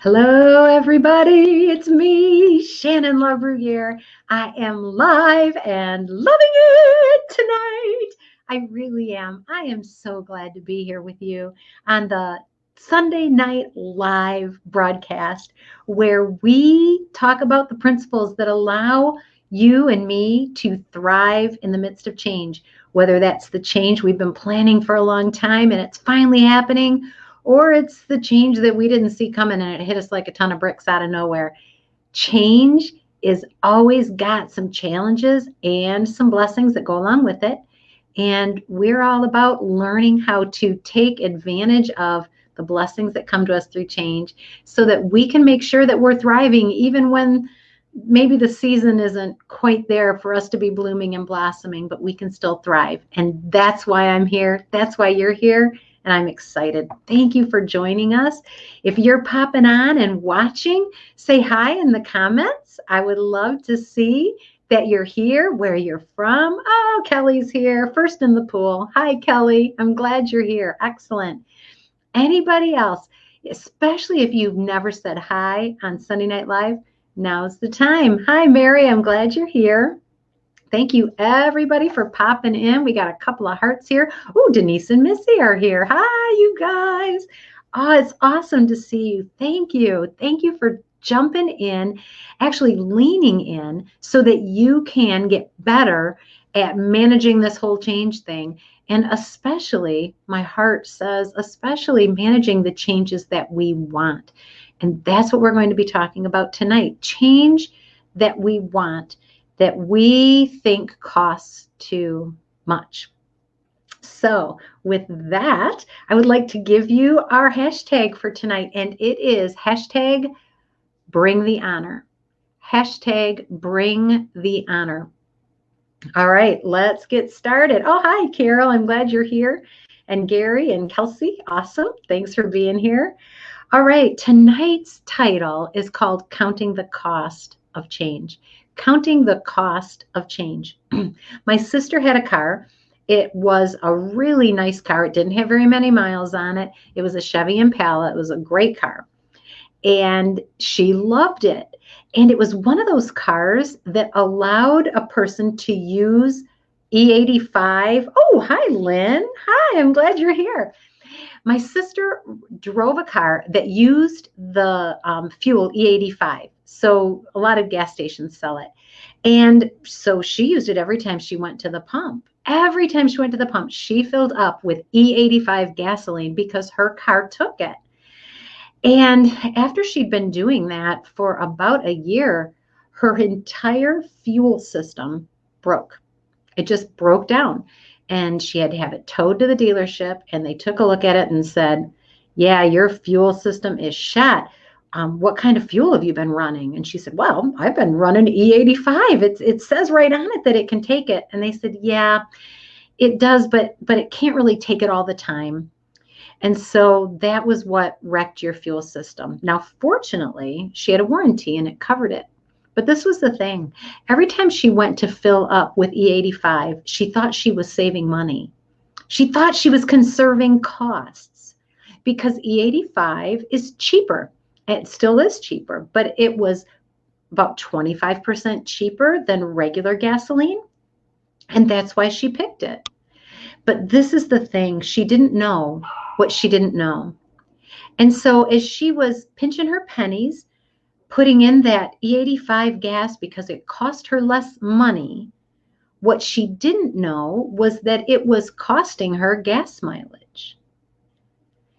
Hello, everybody. It's me, Shannon LaBruyere. I am live and loving it tonight. I really am. I am so glad to be here with you on the Sunday night live broadcast where we talk about the principles that allow you and me to thrive in the midst of change, whether that's the change we've been planning for a long time and it's finally happening, or it's the change that we didn't see coming and it hit us like a ton of bricks out of nowhere. Change is always got some challenges and some blessings that go along with it. And we're all about learning how to take advantage of the blessings that come to us through change so that we can make sure that we're thriving even when maybe the season isn't quite there for us to be blooming and blossoming, but we can still thrive. And that's why I'm here. That's why you're here. And I'm excited. Thank you for joining us. If you're popping on and watching, say hi in the comments. I would love to see that you're here, where you're from. Oh, Kelly's here, first in the pool. Hi, Kelly. I'm glad you're here. Excellent. Anybody else, especially if you've never said hi on Sunday Night Live, now's the time. Hi, Mary. I'm glad you're here. Thank you, everybody, for popping in. We got a couple of hearts here. Oh, Denise and Missy are here. Hi, you guys. Oh, it's awesome to see you. Thank you. Thank you for jumping in, actually leaning in so that you can get better at managing this whole change thing. And especially, my heart says, especially managing the changes that we want. And that's what we're going to be talking about tonight. Change that we want, that we think costs too much. So with that, I would like to give you our hashtag for tonight, and it is hashtag bring the honor. Hashtag bring the honor. All right, let's get started. Oh, hi, Carol. I'm glad you're here. And Gary and Kelsey, awesome. Thanks for being here. All right, tonight's title is called Counting the Cost of Change. Counting the cost of change. My sister had a car. It was a really nice car. It didn't have very many miles on it. It was a Chevy Impala. It was a great car. And she loved it. And it was one of those cars that allowed a person to use E85. Oh, hi, Lynn. Hi, I'm glad you're here. My sister drove a car that used the fuel E85. So a lot of gas stations sell it. And so she used it every time she went to the pump. Every time she went to the pump, she filled up with E85 gasoline because her car took it. And after she'd been doing that for about a year, her entire fuel system broke. It just broke down. And she had to have it towed to the dealership. And they took a look at it and said, yeah, your fuel system is shot. What kind of fuel have you been running? And she said, well, I've been running E85. It says right on it that it can take it. And they said, yeah, it does, but it can't really take it all the time. And so that was what wrecked your fuel system. Now, fortunately, she had a warranty and it covered it. But this was the thing. Every time she went to fill up with E85, she thought she was saving money. She thought she was conserving costs because E85 is cheaper. It still is cheaper, but it was about 25% cheaper than regular gasoline. And that's why she picked it. But this is the thing. She didn't know what she didn't know. And so as she was pinching her pennies, putting in that E85 gas because it cost her less money, what she didn't know was that it was costing her gas mileage.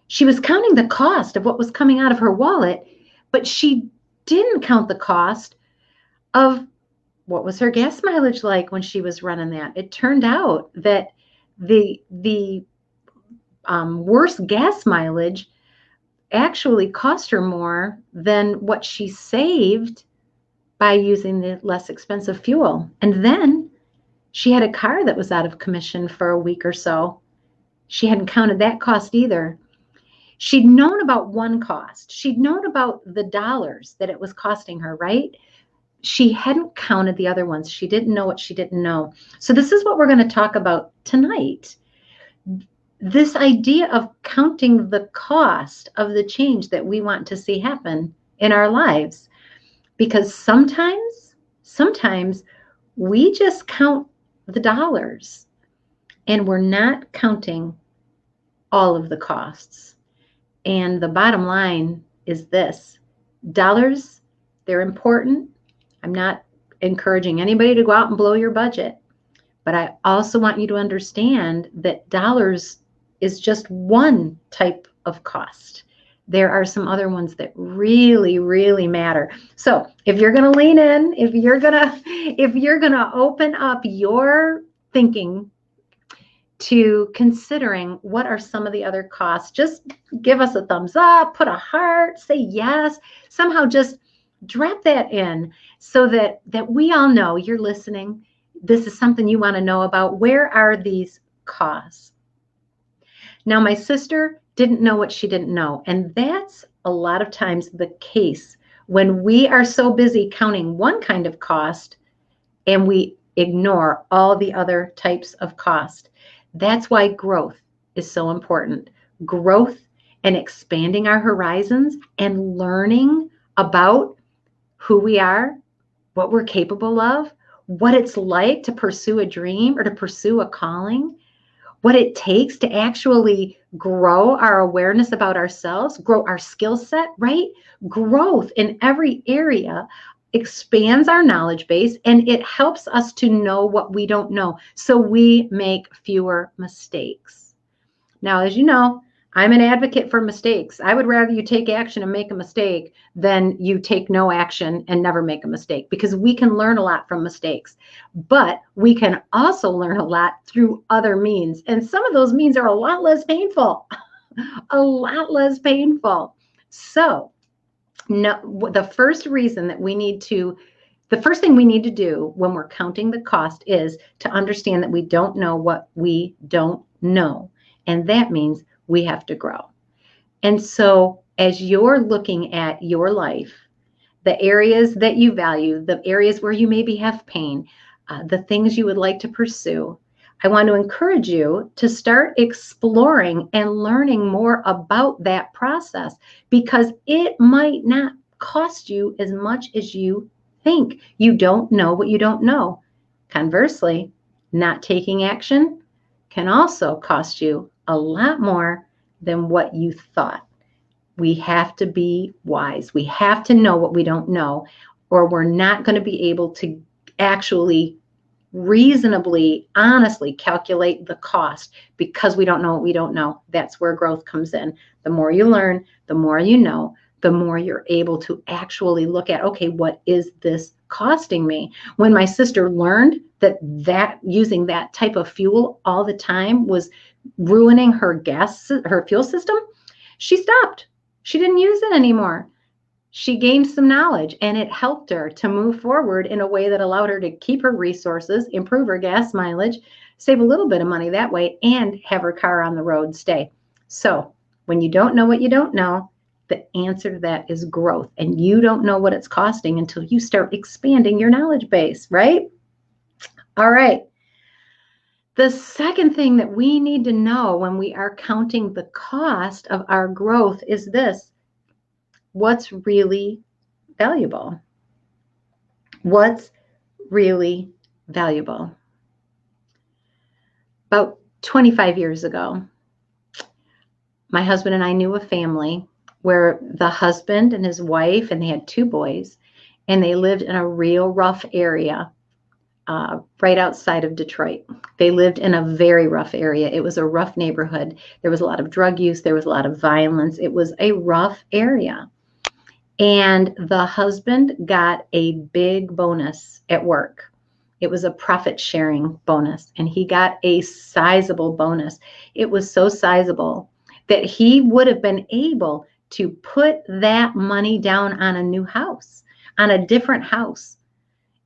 She was counting the cost of what was coming out of her wallet, but she didn't count the cost of what was her gas mileage like when she was running that. It turned out that the worse gas mileage actually cost her more than what she saved by using the less expensive fuel. And then she had a car that was out of commission for a week or so. She hadn't counted that cost either. She'd known about one cost. She'd known about the dollars that it was costing her, right? She hadn't counted the other ones. She didn't know what she didn't know. So this is what we're going to talk about tonight. this idea of counting the cost of the change that we want to see happen in our lives. Because sometimes we just count the dollars and we're not counting all of the costs. And the bottom line is this: dollars, they're important. I'm not encouraging anybody to go out and blow your budget, but I also want you to understand that dollars is just one type of cost. There are some other ones that really, really matter. So if you're going to lean in, if you're going to open up your thinking to considering what are some of the other costs, just give us a thumbs up, put a heart, say yes, somehow just drop that in so that we all know you're listening. This is something you want to know about. Where are these costs? Now, my sister didn't know what she didn't know. And that's a lot of times the case when we are so busy counting one kind of cost and we ignore all the other types of cost. That's why growth is so important. Growth and expanding our horizons and learning about who we are, what we're capable of, what it's like to pursue a dream or to pursue a calling, what it takes to actually grow our awareness about ourselves, grow our skill set, right? Growth in every area expands our knowledge base and it helps us to know what we don't know, so we make fewer mistakes. Now, as you know, I'm an advocate for mistakes. I would rather you take action and make a mistake than you take no action and never make a mistake, because we can learn a lot from mistakes, but we can also learn a lot through other means. And some of those means are a lot less painful, a lot less painful. So no, the first thing we need to do when we're counting the cost is to understand that we don't know what we don't know. And that means we have to grow. And so as you're looking at your life, the areas that you value, the areas where you maybe have pain, the things you would like to pursue, I want to encourage you to start exploring and learning more about that process, because it might not cost you as much as you think. You don't know what you don't know. Conversely, not taking action can also cost you a lot more than what you thought. We have to be wise. We have to know what we don't know, or we're not going to be able to actually reasonably, honestly calculate the cost, because we don't know what we don't know. That's where growth comes in. The more you learn, the more you know, the more you're able to actually look at, okay, what is this costing me? When my sister learned that using that type of fuel all the time was ruining her fuel system, she stopped. She didn't use it anymore. She gained some knowledge, and it helped her to move forward in a way that allowed her to keep her resources, improve her gas mileage, save a little bit of money that way, and have her car on the road stay. So when you don't know what you don't know, the answer to that is growth. And you don't know what it's costing until you start expanding your knowledge base, right? All right. The second thing that we need to know when we are counting the cost of our growth is this: what's really valuable? What's really valuable? About 25 years ago, my husband and I knew a family where the husband and his wife, and they had 2 boys, and they lived in a real rough area right outside of Detroit. They lived in a very rough area. It was a rough neighborhood. There was a lot of drug use. There was a lot of violence. It was a rough area. And the husband got a big bonus at work. It was a profit sharing bonus, and he got a sizable bonus. It was so sizable that he would have been able to put that money down on a new house, on a different house,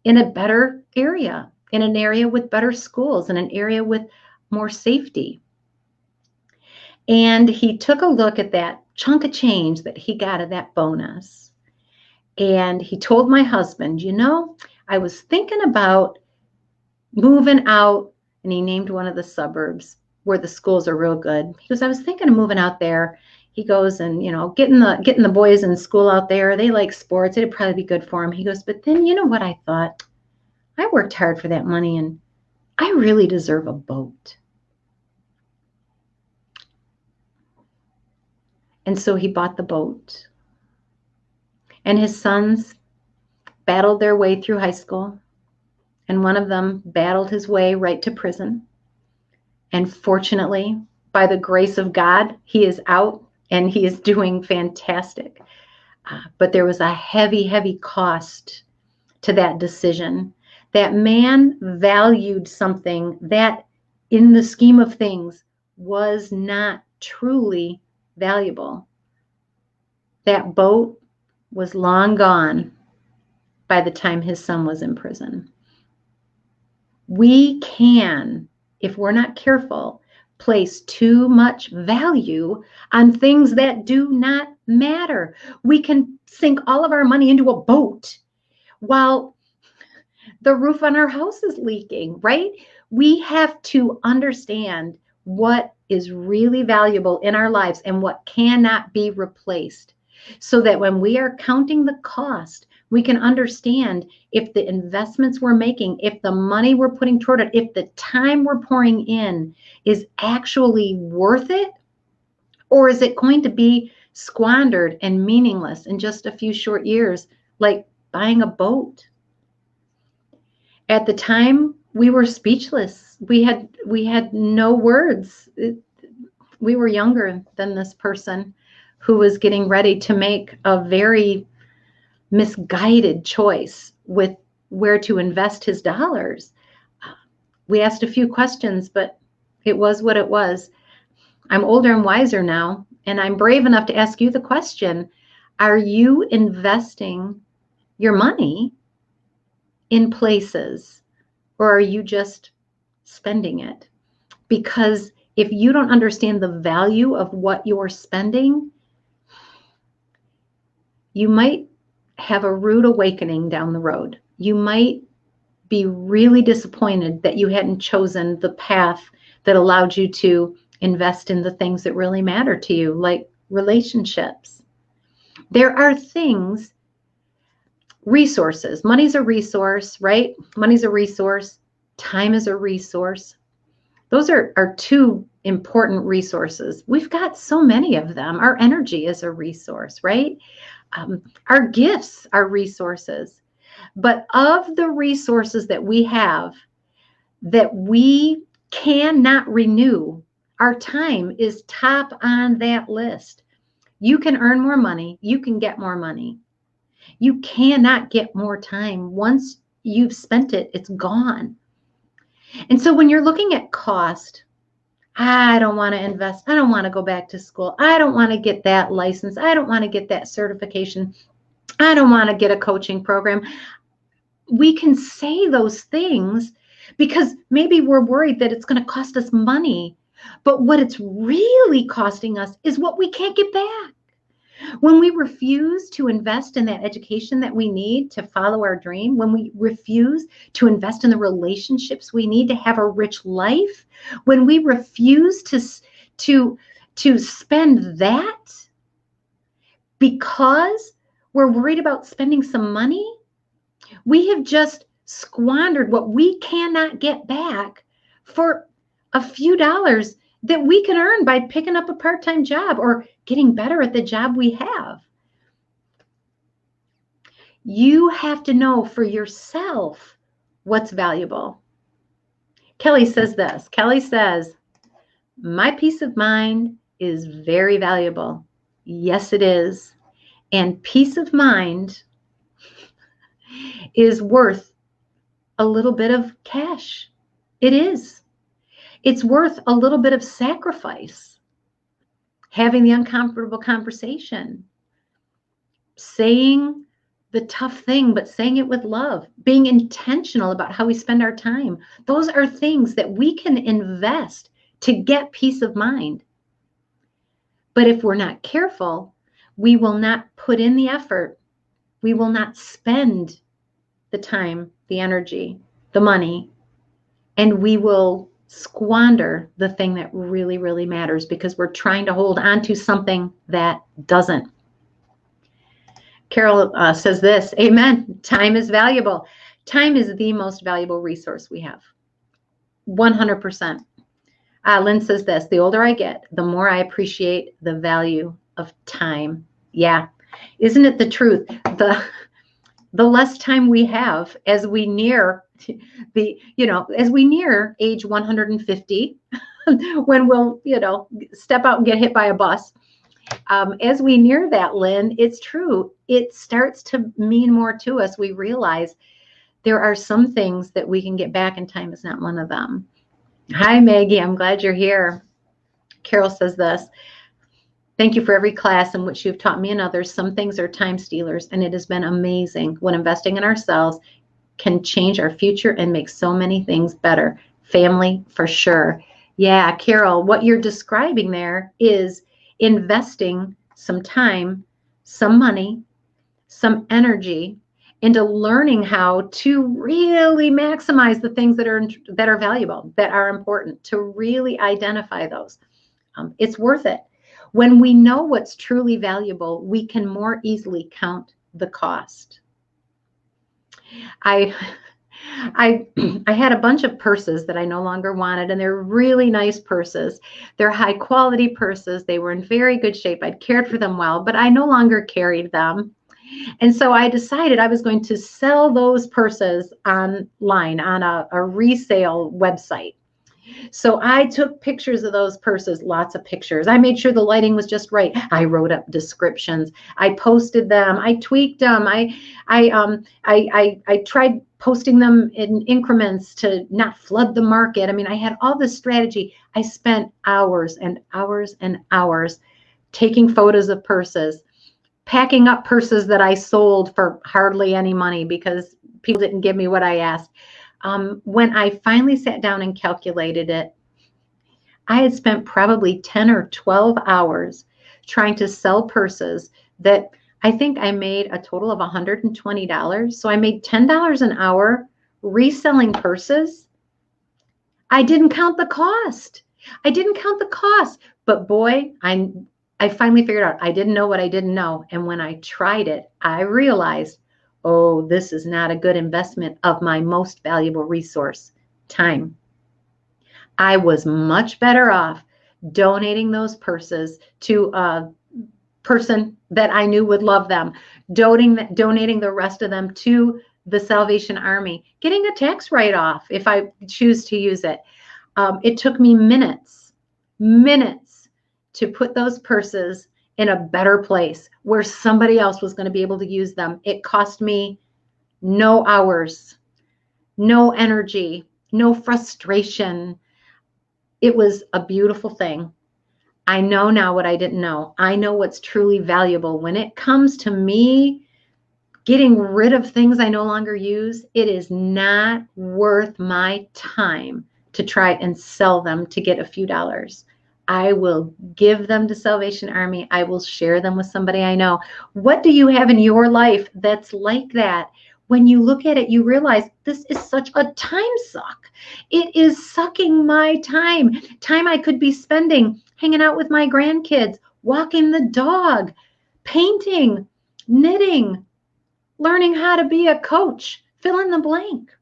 in a better area, in an area with better schools, in an area with more safety. And he took a look at that chunk of change that he got of that bonus. And he told my husband, I was thinking about moving out, and he named one of the suburbs. where the schools are real good. He goes, I was thinking of moving out there. He goes, and getting the boys in school out there. They like sports. It'd probably be good for them. He goes, but then you know what I thought? I worked hard for that money, and I really deserve a boat. And so he bought the boat. And his sons battled their way through high school. And one of them battled his way right to prison. And fortunately, by the grace of God, he is out and he is doing fantastic. But there was a heavy, heavy cost to that decision. That man valued something that, in the scheme of things, was not truly valuable. That boat was long gone by the time his son was in prison. We can, if we're not careful, place too much value on things that do not matter. We can sink all of our money into a boat while the roof on our house is leaking, right? We have to understand what is really valuable in our lives and what cannot be replaced, so that when we are counting the cost, we can understand if the investments we're making, if the money we're putting toward it, if the time we're pouring in is actually worth it, or is it going to be squandered and meaningless in just a few short years, like buying a boat. At the time, we were speechless. We had no words. We were younger than this person who was getting ready to make a very misguided choice with where to invest his dollars. We asked a few questions, but it was what it was. I'm older and wiser now, and I'm brave enough to ask you the question, are you investing your money in places, or are you just spending it? Because if you don't understand the value of what you're spending, you might have a rude awakening down the road. You might be really disappointed that you hadn't chosen the path that allowed you to invest in the things that really matter to you, like relationships. There are things, resources. Money's a resource, right? Money's a resource. Time is a resource. Those are two important resources. We've got so many of them. Our energy is a resource, right? Our gifts are resources. But of the resources that we have that we cannot renew, our time is top on that list. You can earn more money. You can get more money. You cannot get more time. Once you've spent it, it's gone. And so when you're looking at cost, I don't want to invest. I don't want to go back to school. I don't want to get that license. I don't want to get that certification. I don't want to get a coaching program. We can say those things because maybe we're worried that it's going to cost us money. But what it's really costing us is what we can't get back. When we refuse to invest in that education that we need to follow our dream, when we refuse to invest in the relationships we need to have a rich life, when we refuse to spend that because we're worried about spending some money, we have just squandered what we cannot get back for a few dollars that we can earn by picking up a part-time job or getting better at the job we have. You have to know for yourself what's valuable. Kelly says this. Kelly says, my peace of mind is very valuable. Yes, it is. And peace of mind is worth a little bit of cash. It is. It's worth a little bit of sacrifice. Having the uncomfortable conversation. Saying the tough thing, but saying it with love. Being intentional about how we spend our time. Those are things that we can invest to get peace of mind. But if we're not careful, we will not put in the effort. We will not spend the time, the energy, the money, and we will squander the thing that really, really matters because we're trying to hold on to something that doesn't. Carol says this, amen. Time is valuable. Time is the most valuable resource we have. 100%. Lynn says this, the older I get, the more I appreciate the value of time. Yeah. Isn't it the truth? The less time we have as we near as we near age 150, when we'll, step out and get hit by a bus. As we near that, Lynn, it's true. It starts to mean more to us. We realize there are some things that we can get back, and time is not one of them. Hi, Maggie. I'm glad you're here. Carol says this. Thank you for every class in which you've taught me and others. Some things are time stealers, and it has been amazing when investing in ourselves can change our future and make so many things better. Family, for sure. Yeah, Carol, what you're describing there is investing some time, some money, some energy into learning how to really maximize the things that are valuable, that are important, to really identify those. It's worth it. When we know what's truly valuable, we can more easily count the cost. I had a bunch of purses that I no longer wanted, and they're really nice purses. They're high quality purses. They were in very good shape. I'd cared for them well, but I no longer carried them. And so I decided I was going to sell those purses online on a resale website. So I took pictures of those purses, lots of pictures. I made sure the lighting was just right. I wrote up descriptions. I posted them. I tweaked them. I tried posting them in increments to not flood the market. I mean, I had all this strategy. I spent hours and hours and hours taking photos of purses, packing up purses that I sold for hardly any money because people didn't give me what I asked. When I finally sat down and calculated it, I had spent probably 10 or 12 hours trying to sell purses that I think I made a total of $120. So I made $10 an hour reselling purses. I didn't count the cost. But boy, I finally figured out I didn't know what I didn't know. And when I tried it, I realized, oh, this is not a good investment of my most valuable resource, time. I was much better off donating those purses to a person that I knew would love them, donating the rest of them to the Salvation Army, getting a tax write-off if I choose to use it. It took me minutes to put those purses in a better place where somebody else was going to be able to use them. It cost me no hours, no energy, no frustration. It was a beautiful thing. I know now what I didn't know. I know what's truly valuable. When it comes to me getting rid of things I no longer use, it is not worth my time to try and sell them to get a few dollars. I will give them to Salvation Army. I will share them with somebody I know. What do you have in your life that's like that? When you look at it, you realize this is such a time suck. It is sucking my time I could be spending hanging out with my grandkids, walking the dog, painting, knitting, learning how to be a coach. Fill in the blank.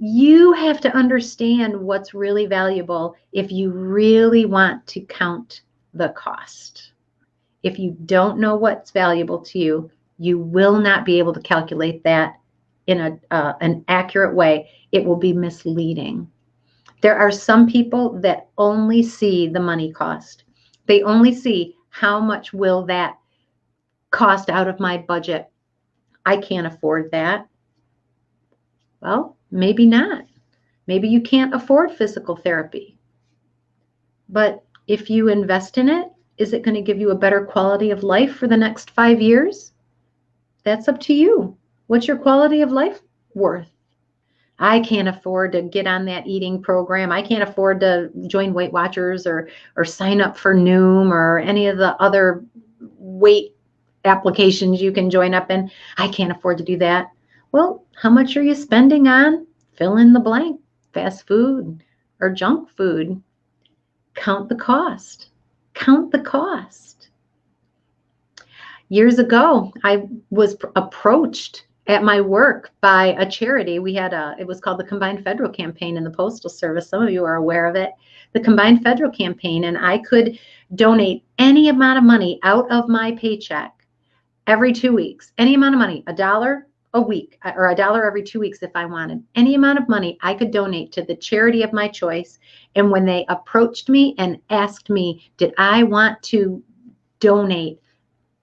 You have to understand what's really valuable if you really want to count the cost. If you don't know what's valuable to you, you will not be able to calculate that in an accurate way. It will be misleading. There are some people that only see the money cost. They only see how much will that cost out of my budget. I can't afford that. Well, maybe not. Maybe you can't afford physical therapy. But if you invest in it, is it going to give you a better quality of life for the next 5 years? That's up to you. What's your quality of life worth? I can't afford to get on that eating program. I can't afford to join Weight Watchers or sign up for Noom or any of the other weight applications you can join up in. I can't afford to do that. Well, how much are you spending on? Fill in the blank. fast food or junk food. Count the cost. Count the cost. Years ago, I was approached at my work by a charity. It was called the Combined Federal Campaign in the Postal Service. Some of you are aware of it. The Combined Federal Campaign, and I could donate any amount of money out of my paycheck every 2 weeks, any amount of money, $1 a week or $1 every 2 weeks if I wanted. Any amount of money I could donate to the charity of my choice. And when they approached me and asked me, did I want to donate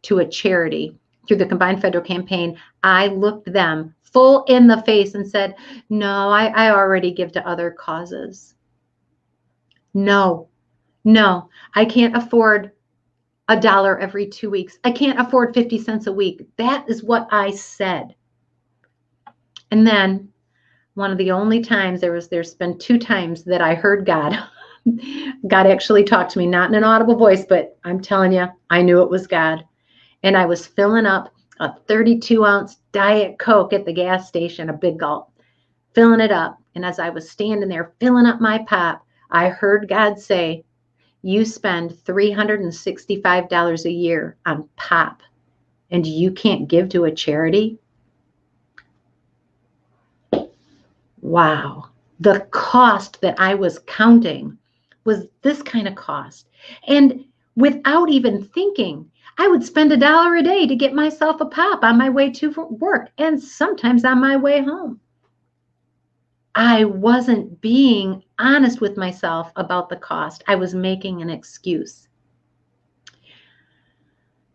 to a charity through the Combined Federal Campaign, I looked them full in the face and said, no, I already give to other causes. No, I can't afford $1 every 2 weeks. I can't afford 50 cents a week. That is what I said. And then one of the only times there's been 2 times that I heard God. God actually talked to me, not in an audible voice, but I'm telling you, I knew it was God. And I was filling up a 32-ounce Diet Coke at the gas station, a big gulp, filling it up. And as I was standing there filling up my pop, I heard God say, you spend $365 a year on pop, and you can't give to a charity? Wow. The cost that I was counting was this kind of cost. And without even thinking, I would spend $1 a day to get myself a pop on my way to work and sometimes on my way home. I wasn't being honest with myself about the cost. I was making an excuse.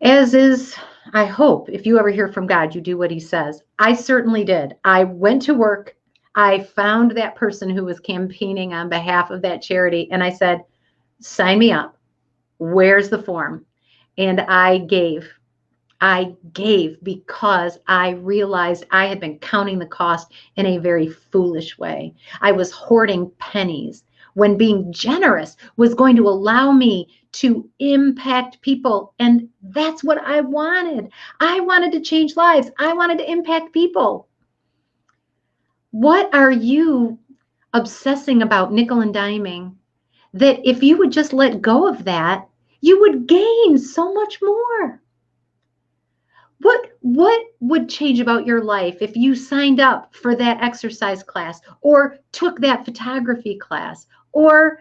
As is, I hope, if you ever hear from God, you do what he says. I certainly did. I went to work. I found that person who was campaigning on behalf of that charity, and I said, sign me up. Where's the form? And I gave because I realized I had been counting the cost in a very foolish way. I was hoarding pennies when being generous was going to allow me to impact people. And that's what I wanted. I wanted to change lives. I wanted to impact people. What are you obsessing about, nickel and diming, that if you would just let go of that, you would gain so much more? What would change about your life if you signed up for that exercise class or took that photography class or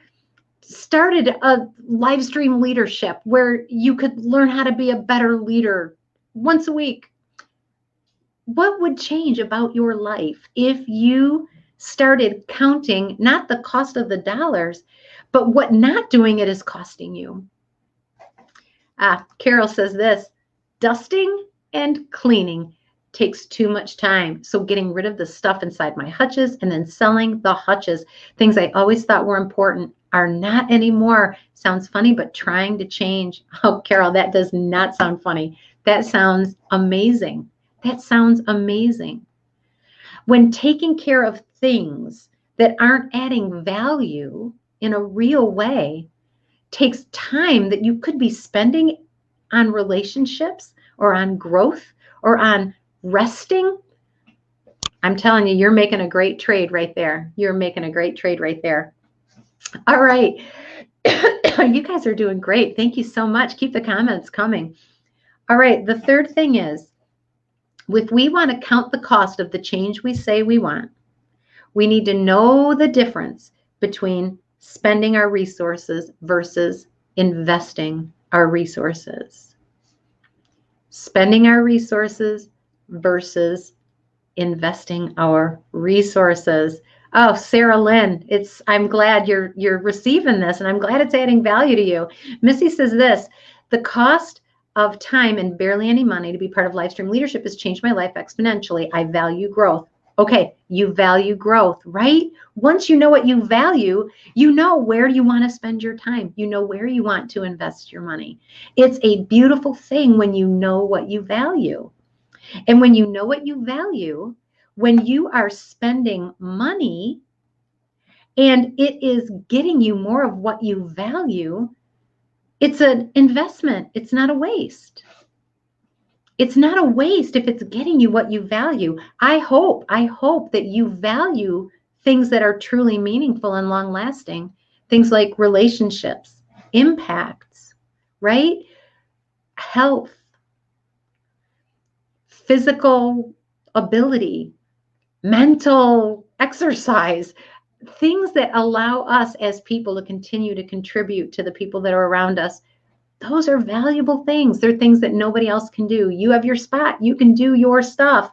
started a live stream leadership where you could learn how to be a better leader once a week? What would change about your life if you started counting not the cost of the dollars, but what not doing it is costing you? Carol says this, dusting and cleaning takes too much time. So getting rid of the stuff inside my hutches and then selling the hutches, things I always thought were important, are not anymore. Sounds funny, but trying to change. Oh, Carol, that does not sound funny. That sounds amazing. That sounds amazing. When taking care of things that aren't adding value in a real way takes time that you could be spending on relationships or on growth or on resting, I'm telling you, you're making a great trade right there. You're making a great trade right there. All right. You guys are doing great. Thank you so much. Keep the comments coming. All right. The third thing is, if we want to count the cost of the change we say we want, we need to know the difference between spending our resources versus investing our resources. Spending our resources versus investing our resources. Oh, Sarah Lynn, I'm glad you're receiving this, and I'm glad it's adding value to you. Missy says this, the cost of time and barely any money to be part of Livestream Leadership has changed my life exponentially. I value growth. Okay, you value growth, right? Once you know what you value, you know where you want to spend your time. You know where you want to invest your money. It's a beautiful thing when you know what you value. And when you know what you value, when you are spending money and it is getting you more of what you value, it's an investment. It's not a waste. It's not a waste if it's getting you what you value. I hope that you value things that are truly meaningful and long lasting, things like relationships, impacts, right? Health, physical ability, mental exercise, things that allow us as people to continue to contribute to the people that are around us. Those are valuable things. They're things that nobody else can do. You have your spot. You can do your stuff.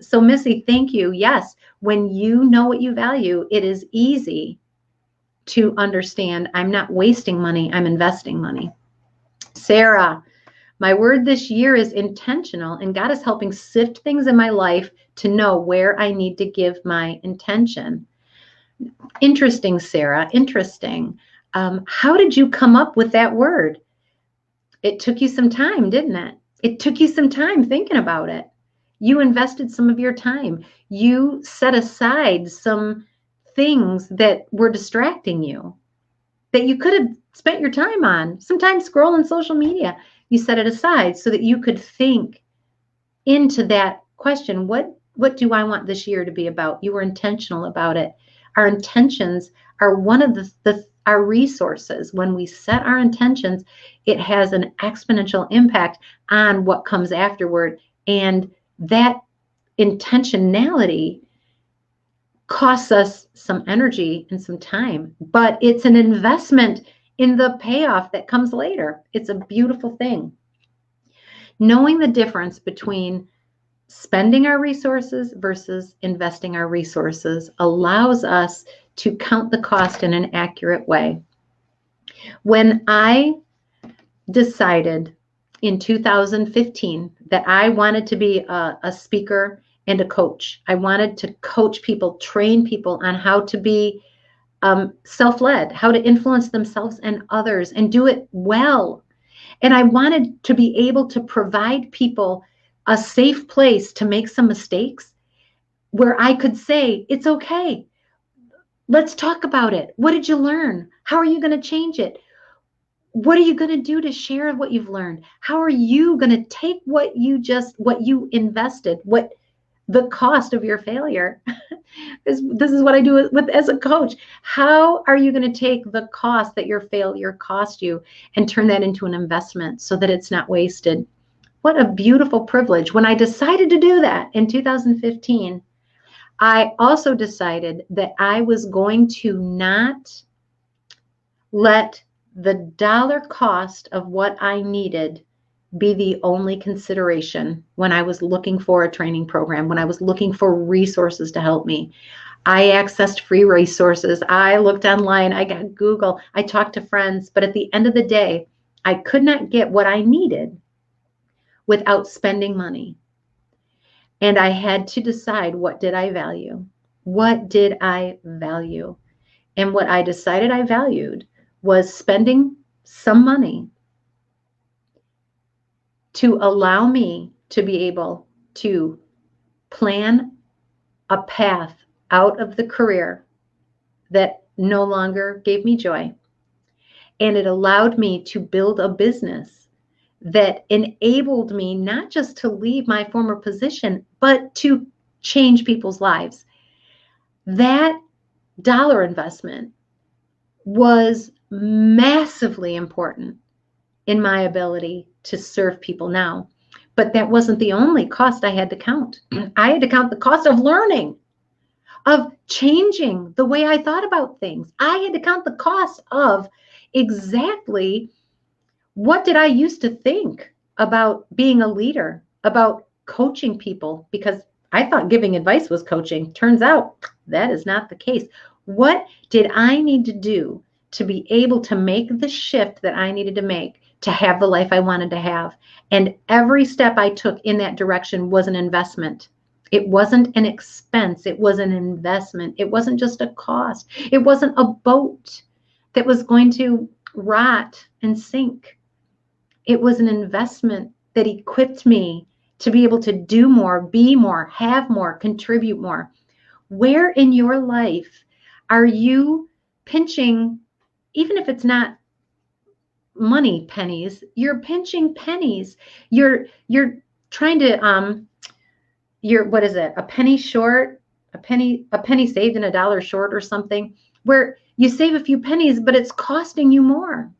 So Missy, thank you. Yes, when you know what you value, it is easy to understand I'm not wasting money, I'm investing money. Sarah, my word this year is intentional, and God is helping sift things in my life to know where I need to give my intention. Interesting, Sarah, interesting. How did you come up with that word? It took you some time, didn't it? It took you some time thinking about it. You invested some of your time. You set aside some things that were distracting you that you could have spent your time on. Sometimes scrolling social media, you set it aside so that you could think into that question. What do I want this year to be about? You were intentional about it. Our intentions are one of our resources. When we set our intentions, it has an exponential impact on what comes afterward. And that intentionality costs us some energy and some time, but it's an investment in the payoff that comes later. It's a beautiful thing. Knowing the difference between spending our resources versus investing our resources allows us to count the cost in an accurate way. When I decided in 2015 that I wanted to be a speaker and a coach, I wanted to coach people, train people on how to be self-led, how to influence themselves and others and do it well. And I wanted to be able to provide people a safe place to make some mistakes where I could say, it's okay. Let's talk about it. What did you learn? How are you going to change it? What are you going to do to share what you've learned? How are you going to take what you invested, what the cost of your failure? This is what I do as a coach. How are you going to take the cost that your failure cost you and turn that into an investment so that it's not wasted? What a beautiful privilege. When I decided to do that in 2015, I also decided that I was going to not let the dollar cost of what I needed be the only consideration when I was looking for a training program, when I was looking for resources to help me. I accessed free resources. I looked online. I got Google. I talked to friends. But at the end of the day, I could not get what I needed without spending money. And I had to decide, what did I value? What did I value? And what I decided I valued was spending some money to allow me to be able to plan a path out of the career that no longer gave me joy. And it allowed me to build a business that enabled me not just to leave my former position, but to change people's lives. That dollar investment was massively important in my ability to serve people now. But that wasn't the only cost I had to count. I had to count the cost of learning, of changing the way I thought about things. I had to count the cost of exactly what did I used to think about being a leader, about coaching people, because I thought giving advice was coaching. Turns out that is not the case. What did I need to do to be able to make the shift that I needed to make to have the life I wanted to have? And every step I took in that direction was an investment. It wasn't an expense. It was an investment. It wasn't just a cost. It wasn't a boat that was going to rot and sink. It was an investment that equipped me to be able to do more, be more, have more, contribute more. Where in your life are you pinching, even if it's not money pennies, you're pinching pennies. You're trying to, what is it? A penny short, a penny saved and a dollar short or something, where you save a few pennies, but it's costing you more.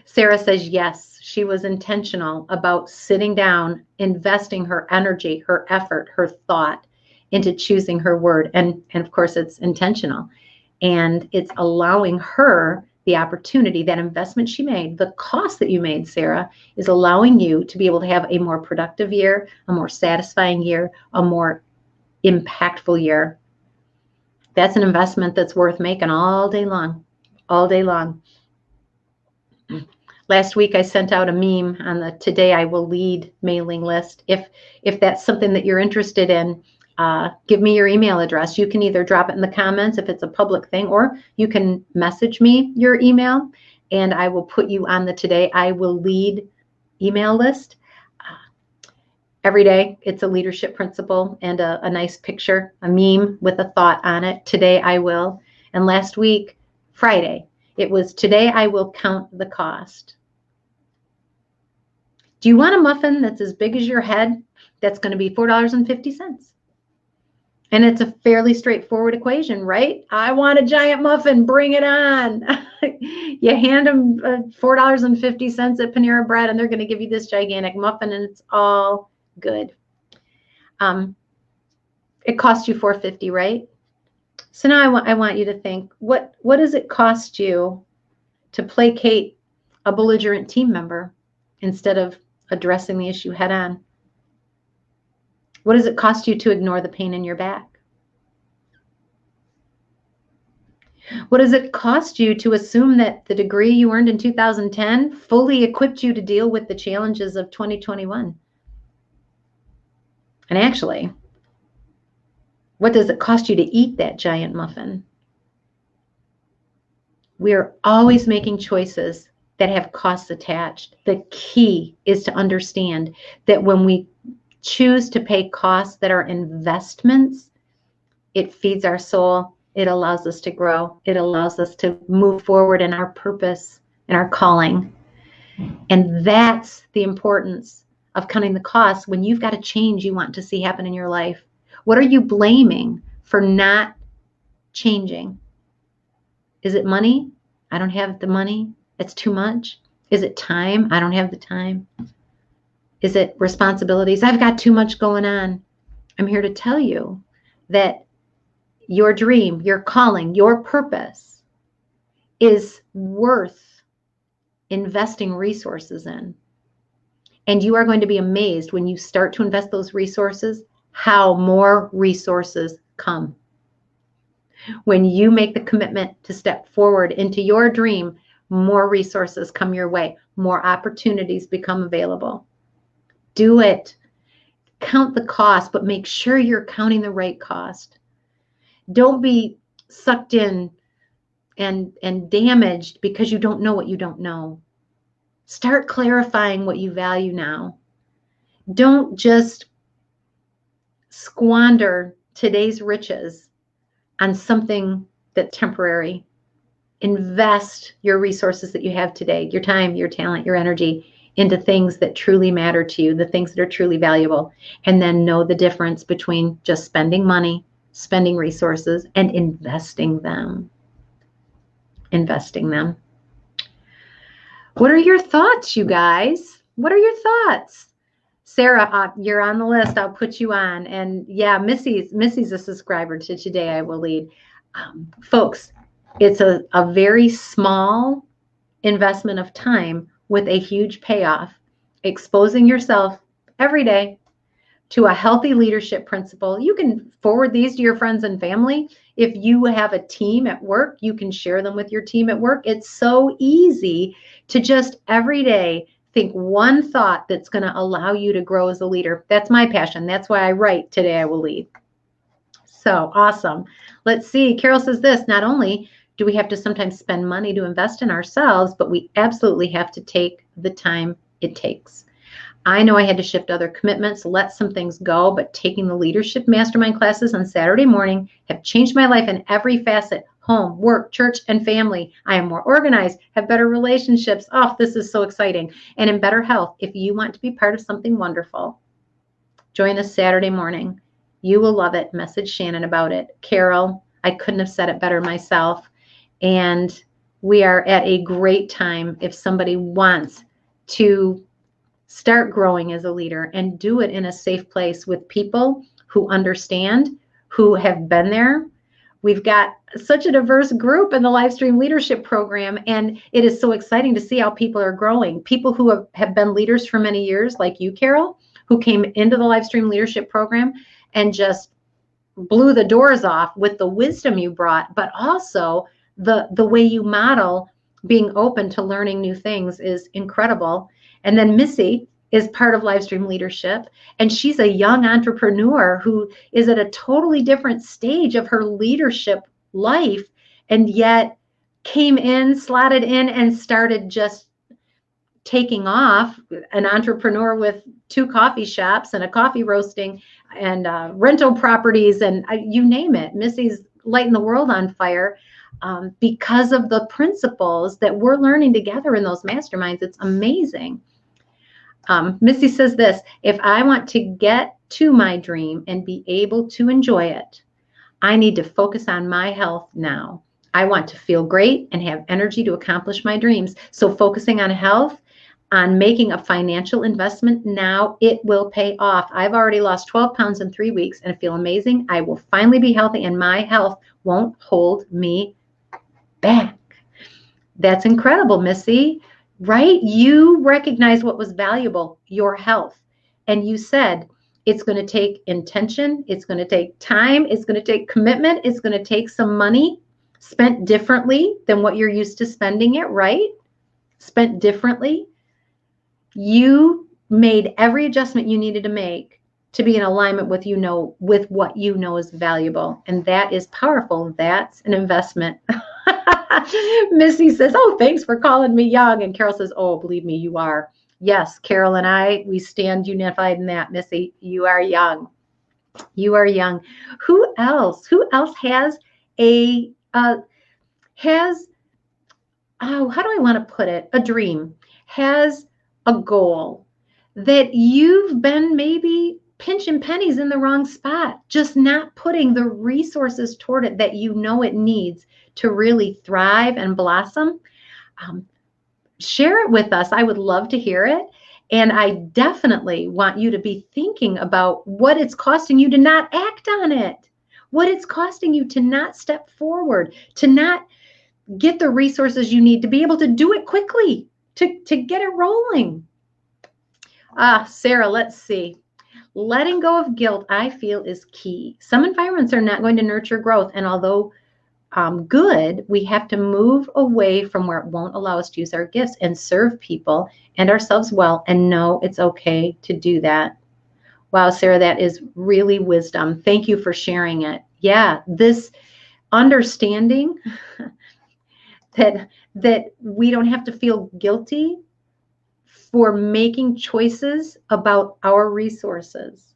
Sarah says, yes, she was intentional about sitting down, investing her energy, her effort, her thought into choosing her word. And of course, it's intentional. And it's allowing her the opportunity, that investment she made, the cost that you made, Sarah, is allowing you to be able to have a more productive year, a more satisfying year, a more impactful year. That's an investment that's worth making all day long, all day long. Last week, I sent out a meme on the Today I Will Lead mailing list. If that's something that you're interested in, give me your email address. You can either drop it in the comments if it's a public thing, or you can message me your email, and I will put you on the Today I Will Lead email list. Every day, it's a leadership principle and a nice picture, a meme with a thought on it. Today I will. And last week, Friday, it was today I will count the cost. Do you want a muffin that's as big as your head? That's going to be $4.50. And it's a fairly straightforward equation, right? I want a giant muffin. Bring it on. You hand them $4.50 at Panera Bread, and they're going to give you this gigantic muffin, and it's all good. It cost you $4.50, right? So now I want you to think, what does it cost you to placate a belligerent team member instead of addressing the issue head on? What does it cost you to ignore the pain in your back? What does it cost you to assume that the degree you earned in 2010 fully equipped you to deal with the challenges of 2021? And actually, what does it cost you to eat that giant muffin? We are always making choices that have costs attached. The key is to understand that when we choose to pay costs that are investments, it feeds our soul. It allows us to grow. It allows us to move forward in our purpose and our calling. And that's the importance of counting the costs when you've got a change you want to see happen in your life. What are you blaming for not changing? Is it money? I don't have the money. It's too much. Is it time? I don't have the time. Is it responsibilities? I've got too much going on. I'm here to tell you that your dream, your calling, your purpose is worth investing resources in. And you are going to be amazed when you start to invest those resources, how more resources come. When you make the commitment to step forward into your dream, more resources come your way. More opportunities become available. Do it. Count the cost, but make sure you're counting the right cost. Don't be sucked in and damaged because you don't know what you don't know. Start clarifying what you value now. Don't just squander today's riches on something that's temporary. Invest your resources that you have today, your time, your talent, your energy, into things that truly matter to you, the things that are truly valuable, and then know the difference between just spending money, spending resources, and investing them. Investing them. What are your thoughts, you guys? What are your thoughts? Sarah, you're on the list. I'll put you on. And yeah, Missy's a subscriber to Today I Will Lead. Folks, it's a very small investment of time with a huge payoff, exposing yourself every day to a healthy leadership principle. You can forward these to your friends and family. If you have a team at work, you can share them with your team at work. It's so easy to just every day think one thought that's going to allow you to grow as a leader. That's my passion. That's why I write Today I Will Lead. So awesome. Let's see. Carol says this, not only do we have to sometimes spend money to invest in ourselves, but we absolutely have to take the time it takes. I know I had to shift other commitments, let some things go, but taking the leadership mastermind classes on Saturday morning have changed my life in every facet: home, work, church, and family. I am more organized, have better relationships. Oh, this is so exciting. And in better health. If you want to be part of something wonderful, join us Saturday morning. You will love it. Message Shannon about it. Carol, I couldn't have said it better myself. And we are at a great time if somebody wants to start growing as a leader and do it in a safe place with people who understand, who have been there. We've got such a diverse group in the Livestream Leadership Program, and it is so exciting to see how people are growing. People who have been leaders for many years, like you, Carol, who came into the Livestream Leadership Program and just blew the doors off with the wisdom you brought, but also the way you model being open to learning new things is incredible. And then Missy is part of Livestream Leadership, and she's a young entrepreneur who is at a totally different stage of her leadership life, and yet came in, slotted in, and started just taking off. An entrepreneur with 2 coffee shops and a coffee roasting and rental properties, and you name it. Missy's lighting the world on fire because of the principles that we're learning together in those masterminds. It's amazing. Missy says this: if I want to get to my dream and be able to enjoy it, I need to focus on my health now. I want to feel great and have energy to accomplish my dreams. So focusing on health, on making a financial investment now, it will pay off. I've already lost 12 pounds in 3 weeks and feel amazing. I will finally be healthy and my health won't hold me back. That's incredible, Missy, right? You recognize what was valuable, your health. And you said, it's going to take intention. It's going to take time. It's going to take commitment. It's going to take some money spent differently than what you're used to spending it, right? Spent differently. You made every adjustment you needed to make to be in alignment with with what you know is valuable. And that is powerful. That's an investment. Missy says, oh, thanks for calling me young. And Carol says, oh, believe me, you are. Yes, Carol and I, we stand unified in that. Missy, you are young. You are young. Who else? Who else has how do I want to put it? A dream, has a goal that you've been maybe pinching pennies in the wrong spot, just not putting the resources toward it that you know it needs to really thrive and blossom. Share it with us. I would love to hear it. And I definitely want you to be thinking about what it's costing you to not act on it, what it's costing you to not step forward, to not get the resources you need to be able to do it quickly, to get it rolling. Sarah, let's see. Letting go of guilt, I feel, is key. Some environments are not going to nurture growth. And although good, we have to move away from where it won't allow us to use our gifts and serve people and ourselves well, and know it's okay to do that. Wow, Sarah, that is really wisdom. Thank you for sharing it. Yeah, this understanding that we don't have to feel guilty for making choices about our resources.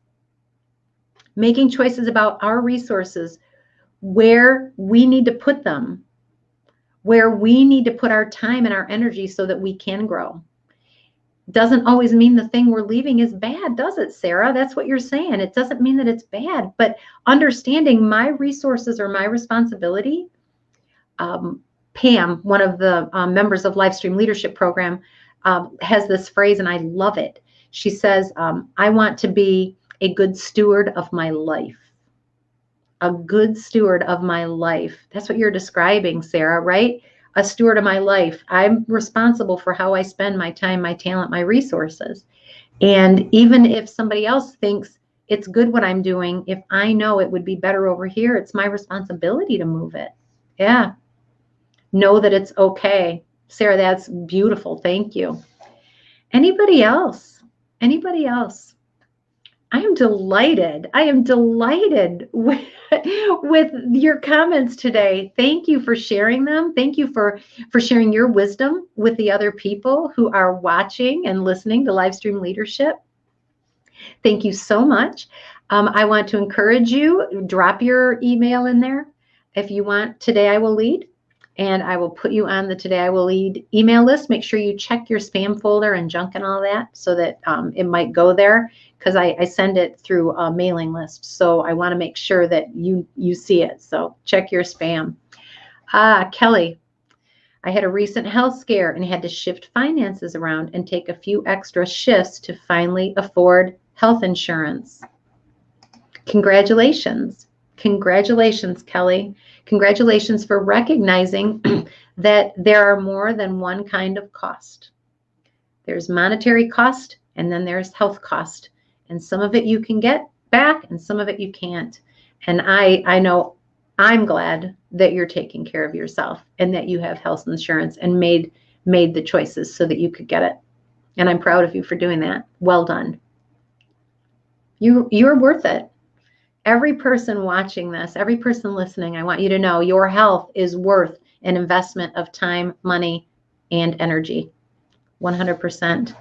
Making choices about our resources, where we need to put them, where we need to put our time and our energy so that we can grow. Doesn't always mean the thing we're leaving is bad, does it, Sarah? That's what you're saying. It doesn't mean that it's bad, but understanding my resources are my responsibility. Pam, one of the members of Livestream Leadership Program, has this phrase, and I love it. She says, I want to be a good steward of my life. A good steward of my life. That's what you're describing, Sarah, right? A steward of my life. I'm responsible for how I spend my time, my talent, my resources. And even if somebody else thinks it's good what I'm doing, if I know it would be better over here, it's my responsibility to move it. Yeah. Know that it's okay. Sarah, that's beautiful. Thank you. Anybody else? Anybody else? I am delighted. I am delighted with your comments today. Thank you for sharing them. Thank you for sharing your wisdom with the other people who are watching and listening to Livestream Leadership. Thank you so much. I want to encourage you, drop your email in there if you want. Today I will lead. and I will put you on the Today I Will Lead email list. Make sure you check your spam folder and junk and all that, so that it might go there, because I send it through a mailing list. So I want to make sure that you see it. So check your spam. Kelly, I had a recent health scare and had to shift finances around and take a few extra shifts to finally afford health insurance. Congratulations. Congratulations, Kelly. Congratulations for recognizing that there are more than one kind of cost. There's monetary cost, and then there's health cost. And some of it you can get back, and some of it you can't. And I know I'm glad that you're taking care of yourself and that you have health insurance and made the choices so that you could get it. And I'm proud of you for doing that. Well done. You're worth it. Every person watching this, every person listening, I want you to know your health is worth an investment of time, money, and energy. 100%.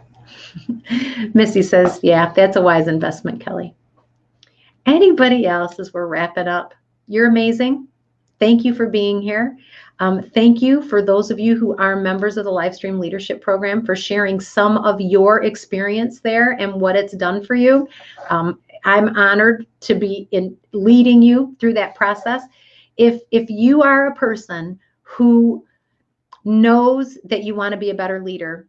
Missy says, yeah, that's a wise investment, Kelly. Anybody else as we're wrapping up? You're amazing. Thank you for being here. Thank you for those of you who are members of the Livestream Leadership Program for sharing some of your experience there and what it's done for you. I'm honored to be leading you through that process. If you are a person who knows that you want to be a better leader,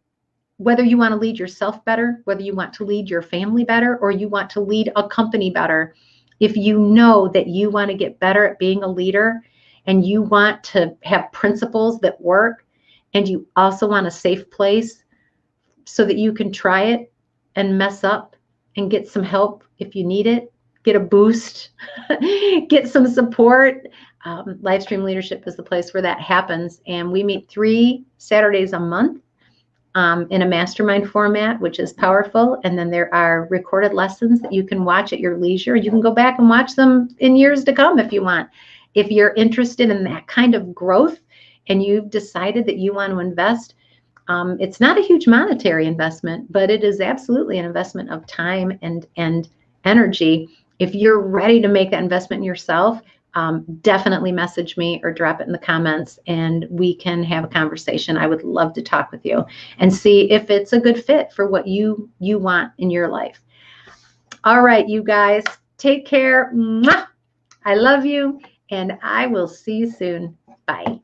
whether you want to lead yourself better, whether you want to lead your family better, or you want to lead a company better, if you know that you want to get better at being a leader and you want to have principles that work, and you also want a safe place so that you can try it and mess up and get some help if you need it, get a boost, get some support. Livestream Leadership is the place where that happens. And we meet 3 Saturdays a month in a mastermind format, which is powerful. And then there are recorded lessons that you can watch at your leisure. You can go back and watch them in years to come if you want. If you're interested in that kind of growth and you've decided that you want to invest, it's not a huge monetary investment, but it is absolutely an investment of time and energy. If you're ready to make that investment in yourself, definitely message me or drop it in the comments and we can have a conversation. I would love to talk with you and see if it's a good fit for what you want in your life. All right, you guys, take care. Mwah! I love you, and I will see you soon. Bye.